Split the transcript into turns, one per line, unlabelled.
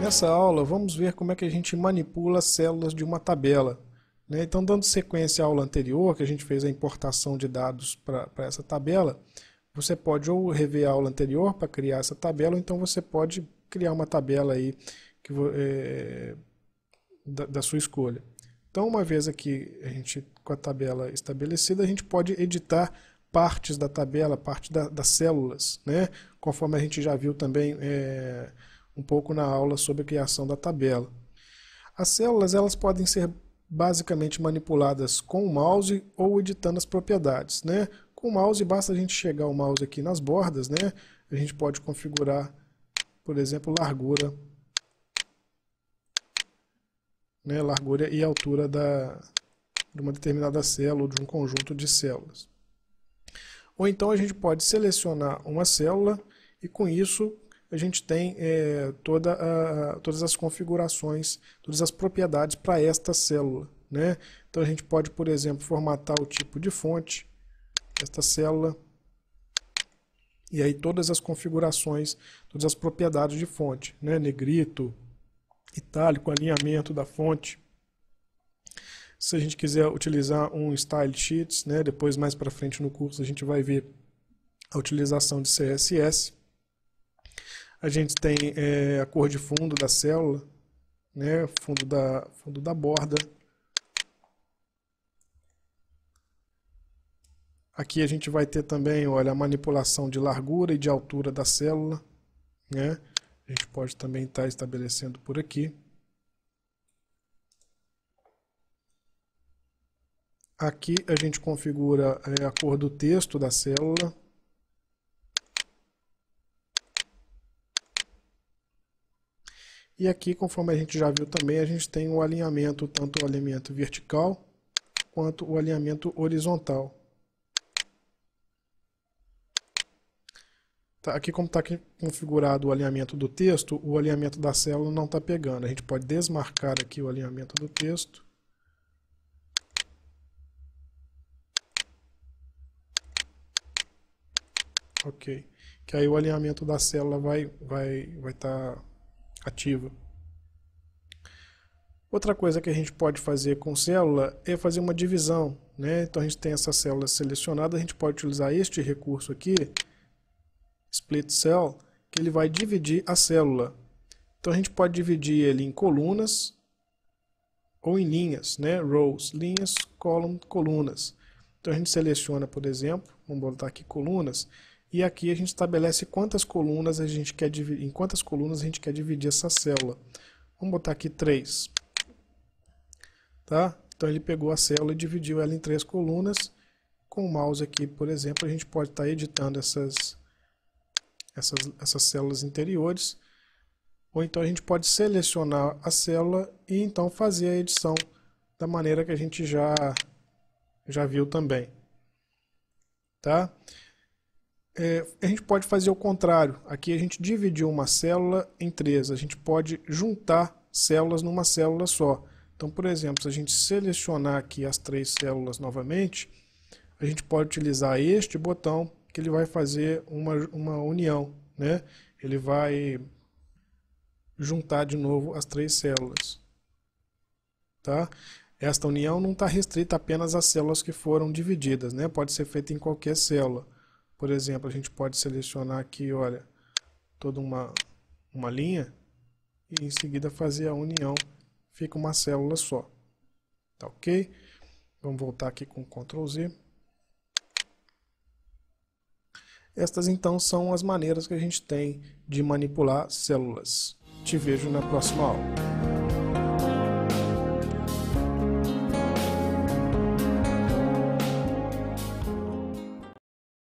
Nessa aula, vamos ver como é que a gente manipula as células de uma tabela, né? Então, dando sequência à aula anterior, que a gente fez a importação de dados para essa tabela, você pode ou rever a aula anterior para criar essa tabela, ou então você pode criar uma tabela aí da sua escolha. Então, uma vez aqui com a tabela estabelecida, a gente pode editar partes da tabela, parte das células, né? Conforme a gente já viu também um pouco na aula sobre a criação da tabela. As células elas podem ser basicamente manipuladas com o mouse ou editando as propriedades, né? Com o mouse basta a gente chegar o mouse aqui nas bordas, né? A gente pode configurar, por exemplo, largura, né? Largura e altura de uma determinada célula ou de um conjunto de células. Ou então a gente pode selecionar uma célula e com isso a gente tem todas as configurações, todas as propriedades para esta célula, né? Então a gente pode, por exemplo, formatar o tipo de fonte desta célula e aí todas as configurações, todas as propriedades de fonte, né? Negrito, itálico, alinhamento da fonte. Se a gente quiser utilizar um Style Sheets, né? Depois mais para frente no curso a gente vai ver a utilização de CSS. A gente tem a cor de fundo da célula, né? fundo da borda. Aqui a gente vai ter também, olha, a manipulação de largura e de altura da célula, né? A gente pode também estar estabelecendo por aqui. Aqui a gente configura a cor do texto da célula. E aqui, conforme a gente já viu também, a gente tem o alinhamento, tanto o alinhamento vertical quanto o alinhamento horizontal. Aqui, como está configurado o alinhamento do texto, o alinhamento da célula não está pegando. A gente pode desmarcar aqui o alinhamento do texto. Ok. Que aí o alinhamento da célula vai estar ativo. Outra coisa que a gente pode fazer com célula é fazer uma divisão, né? Então a gente tem essa célula selecionada, a gente pode utilizar este recurso aqui, Split Cell, que ele vai dividir a célula. Então a gente pode dividir ele em colunas ou em linhas, né? Rows, linhas, column, colunas. Então a gente seleciona, por exemplo, vamos botar aqui colunas, e aqui a gente estabelece quantas colunas a gente quer dividir, em quantas colunas a gente quer dividir essa célula. Vamos botar aqui 3. Tá? Então ele pegou a célula e dividiu ela em 3 colunas. Com o mouse aqui, por exemplo, a gente pode estar editando essas células interiores. Ou então a gente pode selecionar a célula e então fazer a edição da maneira que a gente já viu também. Tá? A gente pode fazer o contrário. Aqui a gente dividiu uma célula em 3. A gente pode juntar células numa célula só. Então, por exemplo, se a gente selecionar aqui as 3 células novamente, a gente pode utilizar este botão que ele vai fazer uma união, né? Ele vai juntar de novo as 3 células. Tá? Esta união não está restrita apenas às células que foram divididas, né? Pode ser feita em qualquer célula. Por exemplo, a gente pode selecionar aqui, olha, toda uma linha e em seguida fazer a união, fica uma célula só. Tá ok? Vamos voltar aqui com Ctrl Z. Estas então são as maneiras que a gente tem de manipular células. Te vejo na próxima aula.